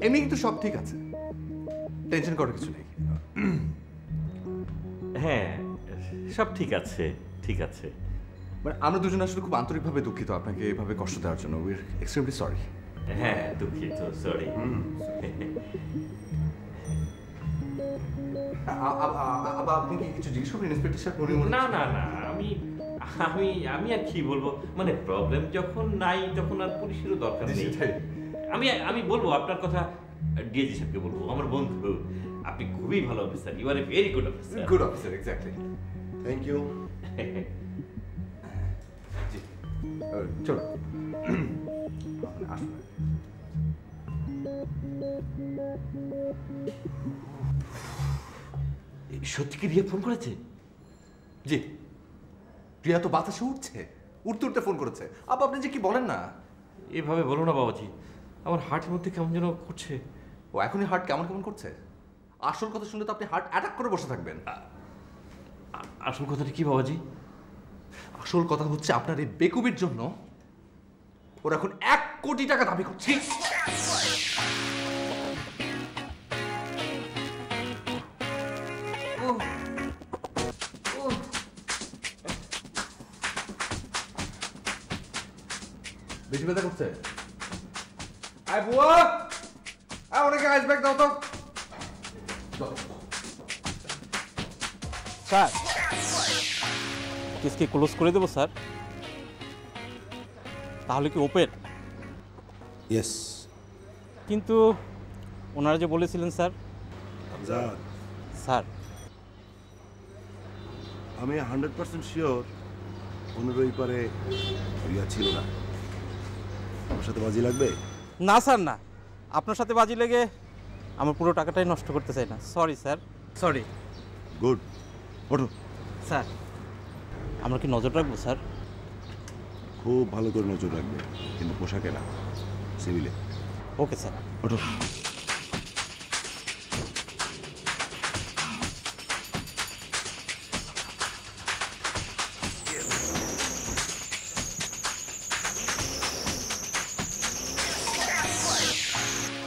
এমনি কিন্তু সব ঠিক আছে, টেনশন করার কিছু নেই। হ্যাঁ, সব ঠিক আছে, ঠিক আছে। মানে আমরা দুজন আসলে খুব আন্তরিকভাবে দুঃখিত আপনাকে এভাবে কষ্ট দেওয়ার জন্য। We are extremely sorry. হ্যাঁ, দুঃখিত, সরি। আপনি কি কিছু জিজ্ঞেস করবেন ইন্সপেক্টর সাহেব? না না না, আমি আমি আমি আর কি বলবো, মানে প্রবলেম যখন নাই তখন আর পুলিশেরও দরকার নেই। আমি আমি বলবো আপনার কথা ডিএজি সাহেবকে বলবো, আমার বন্ধু। আপনি খুবই ভালো officer, you are a very good officer. Good officer, exactly. Thank you. জি চলো আসুন। সত্যি কি রিয়া ফোন করেছে? জি, প্রিয়া তো বাতাসে উঠছে, উঠতে উঠতে ফোন করেছে। আপনি যে কি বলেন না। এভাবে বলো না বাবাজি, আমার হার্টের মধ্যে কেমন যেন করছে। ও এখনই হার্ট কেমন কেমন করছে? আসল কথা শুনলে তো আপনি হার্ট অ্যাটাক করে বসে থাকবেন। আসল কথাটা কি বাবাজি? আসল কথা হচ্ছে আপনার এই বেকুবির জন্য ওরা এখন 1 কোটি টাকা দাবি করছে। বেশি ব্যথা করছে? আয় বুয়া, আয় অনেকে আইস ব্যাগ দাও তো। স্যার, কেসকে ক্লোজ করে দেবো স্যার? তাহলে কি ওপেন? ইয়েস। কিন্তু ওনারা যে বলেছিলেন স্যার। স্যার, আমি 100% শিওর ওনার ওই পারে রিয়া ছিল না। আমার সাথে বাজি লাগবে? না স্যার, না, আপনার সাথে বাজি লেগে আমার পুরো টাকাটাই নষ্ট করতে চাই না। Sorry sir, sorry. গুড, ওঠো। স্যার, আমরা কি নজর রাখবো স্যার? খুব ভালো করে নজর রাখবে, কিন্তু পোশাকে না, সিভিলে। Okay sir. ওঠো।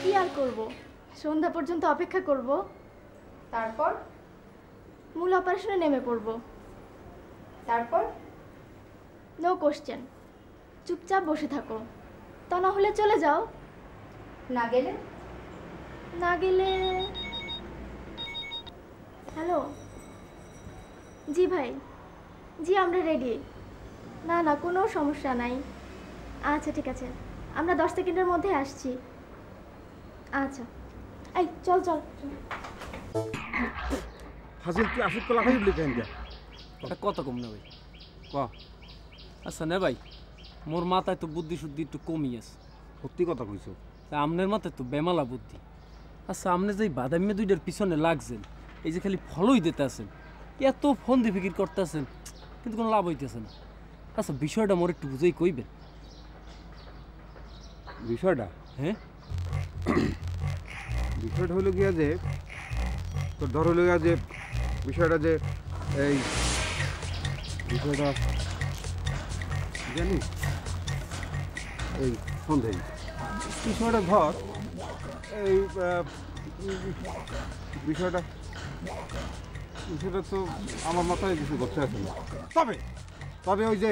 কি আর করব, সন্ধ্যা পর্যন্ত অপেক্ষা করব, তারপর মূল অপারেশনে নেমে পড়ব। তারপর নো কোশ্চেন, চুপচাপ বসে থাকো। তা না হলে চলে যাও। না গেলে? না গেলে হ্যালো, জি ভাই, জি আমরা রেডি। না না, কোনো সমস্যা নাই। আচ্ছা ঠিক আছে, আমরা 10 সেকেন্ডের মধ্যে আসছি। আচ্ছা, এই চল চল। হাসিল তুই আসিফ তো লাগাই উঠলি কেন? কত কম না ভাই? ক আচ্ছা না ভাই, মোর মাথায় তো বুদ্ধি শুদ্ধি একটু কমই আছে। সত্যি কথা কইছো? আমনের মাথায় তো বেমালা বুদ্ধি। আচ্ছা, আপনি যে বাদামি দুইটার পিছনে লাগছেন, এই যে খালি ফলোই দিতে আছেন, এত ফোন দিয়ে ফিকির করতে আছেন, কিন্তু কোনো লাভ হইতেছে না। আচ্ছা, বিষয়টা মোর একটু বুঝেই কইবেন। বিষয়টা? হ্যাঁ, বিষয়টা হলো গিয়া যে তোর ধর হলো গিয়া যে বিষয়টা যে এই বিষয়টা জানিস, এই সন্ধ্যে বিষয়টা ধর এই বিষয়টা বিষয়টা তো আমার মাথায় কিছু করতে আসে না। তবে তবে ওই যে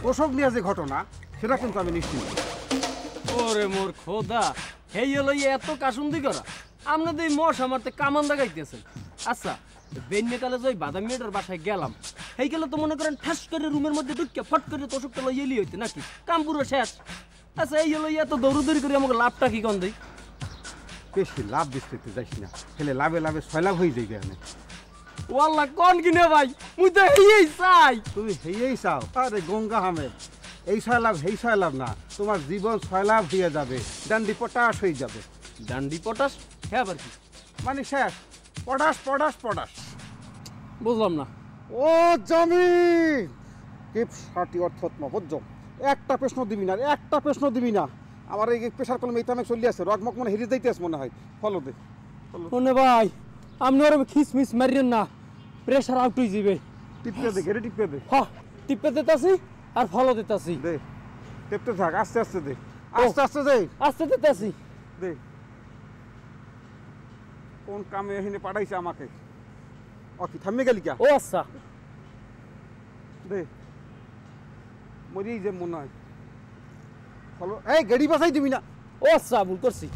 প্রসব নিয়ে যে ঘটনা, সেটা কিন্তু আমি নিশ্চিত। ওরে মোর খোদা, হেই হলো এত কাসুন্দি করা, আপনাদের এই মশা মারতে কামান দেখাইতেছেন। আচ্ছা, বেন্যকালে যে ওই বাদাম মেয়েটার বাসায় গেলাম, এই গেলে তো মনে করেন ঠাস করে রুমের মধ্যে ঢুকিয়ে ফট করে তোষকটা লই এলি হইতে নাকি, কাম পুরো শেষ। আচ্ছা, এই হলো এত দৌড়দৌড়ি করে আমাকে লাভটা কি কন দেই? বেশি লাভ দিতে যাইস না, খেলে লাভে লাভে 6 লাভ হয়ে যাইবে এখানে। ওয়াল্লাহ কোন কিনে ভাই, মুই তো হেই চাই। তুমি হেই চাও? আরে গঙ্গা হামেদ, এই 6 লাভ হেই 6 লাভ না, তোমার জীবন 6 লাভ হয়ে যাবে, ডান্ডি পটাশ হয়ে যাবে। ডান্ডি পটাশ? হ্যাঁ, আবার কি মানে শেষ, পটাশ পটাশ পটাশ। বুঝলাম না। ও জমি কিপ সাটি অর্থাৎ নবজ্জ, একটা প্রশ্ন দিবি না, একটা প্রশ্ন দিবি না। আমার এই প্রেশার কলমে ইতামে চলি আছে, রগমক মনে হেরে যাইতেছ মনে হয়। ফলো দে ওনে ভাই, আপনি আর খিসমিস মারিয়েন না, প্রেশার আউট হয়ে যাবে। টিপতে দে গেড়ে টিপতে দে। হ টিপে দিতাছি আর ফলো দিতাছি। দে টিপতে থাক, আস্তে আস্তে দে, আস্তে আস্তে দে, আস্তে দিতাছি। দে। কোন কামে এখানে পাঠাইছে আমাকে? ও কি থামে গেলি কে? ও আচ্ছা দে মরি যে মনে হয়। ফলো এই গাড়ি বাসাই দিবি না। ও আচ্ছা ভুল করছি।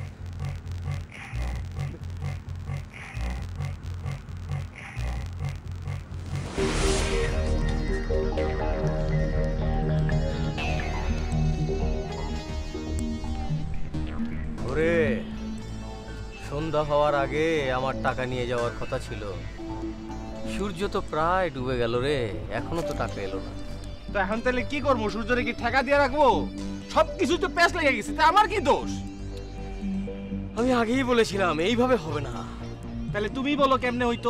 ওরে সন্ধ্যা হওয়ার আগে আমার টাকা নিয়ে যাওয়ার কথা ছিল। সূর্য তো প্রায় ডুবে গেল রে, এখনো তো টাকা এলো না। তো এখন তাহলে কি করবো? সূর্যরে কি ঠেকা দিয়ে রাখবো? সবকিছু তো প্যাঁচ লেগে গেছে, তা আমার কি দোষ? আমি আগেই বলেছিলাম এইভাবে হবে না। তাহলে তুমি বলো কেমনে হইতো?